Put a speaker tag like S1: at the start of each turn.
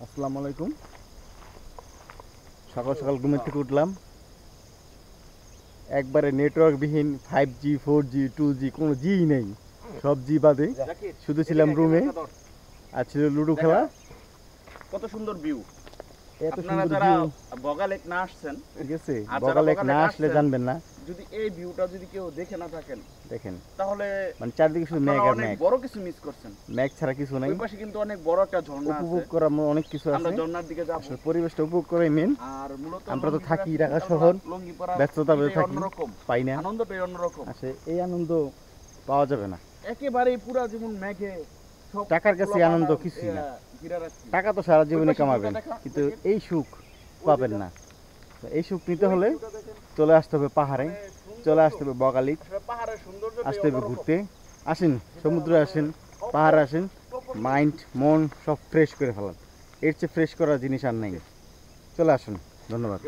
S1: আসসালামু আলাইকুম। সকাল সকাল ঘুমের থেকে উঠলাম, একবারে নেটওয়ার্কবিহীন 5G 4G 2G কোনো জিই নেই, সব জি বাদে। শুধু ছিলাম রুমে আর ছিল লুডো খেলা।
S2: কত সুন্দর ভিউ।
S1: এত
S2: আপনারা
S1: সুন্দর
S2: যারা
S1: ভিউ,
S2: বগা লেক না আসছেন,
S1: ঠিক আছে,
S2: আর যারা
S1: বগালেক
S2: বগা
S1: না
S2: লেক
S1: আসলে
S2: আসছেন,
S1: জানবেন না।
S2: যদি এই ভিউটা যদি কেউ দেখে না থাকেন
S1: দেখেন
S2: তাহলে
S1: মানে চারদিকে শুধু
S2: আপনারা
S1: মেঘ আর
S2: অনেক
S1: মেঘ,
S2: বড় কিছু মিস করছেন।
S1: মেঘ ছাড়া কিছু নাই।
S2: ওই পাশে কিন্তু অনেক বড় একটা ঝর্ণা আছে,
S1: উপভোগ করার অনেক কিছু
S2: আমরা
S1: আছে।
S2: ঝর্ণার দিকে যাব।
S1: আসলে পরিবেশটা উপভোগ করাই মেন।
S2: আর মূলত
S1: আমরা তো
S2: লুঙ্গি
S1: থাকি
S2: পরা
S1: ঢাকা
S2: শীতকাল
S1: শহর,
S2: লুঙ্গি পরা
S1: ব্যস্ততার মধ্যে
S2: এটাই
S1: থাকি,
S2: অন্যরকম,
S1: পাই না।
S2: আনন্দটাই অন্যরকম।
S1: আসলে এই আনন্দ পাওয়া যাবে না।
S2: একেবারেই পুরা যেমন মেঘে সব
S1: টাকার কাছে
S2: পোলাপান
S1: আনন্দ
S2: আর
S1: কিছুই না।
S2: ঘিরা রাখছি।
S1: টাকা তো সারা জীবনে
S2: ওই পাশে
S1: কামাবেন,
S2: ভিউটা দেখা,
S1: কিন্তু
S2: দেখেন।
S1: এই সুখ পাবেন না। তো এই সুখ নিতে হলে চলে আসতে হবে পাহাড়ে, চলে আসতে হবে বগালিক,
S2: আসলে পাহাড়ের সৌন্দর্যটাই
S1: আসতে হবে
S2: অন্যরকম।
S1: ঘুরতে। আসেন, সমুদ্রে আসেন, পাহাড়ে আসেন, মাইন্ড মন সব ফ্রেশ করে ফেলান। এর চেয়ে ফ্রেশ করার জিনিস আর নেই। চলে আসুন, ধন্যবাদ।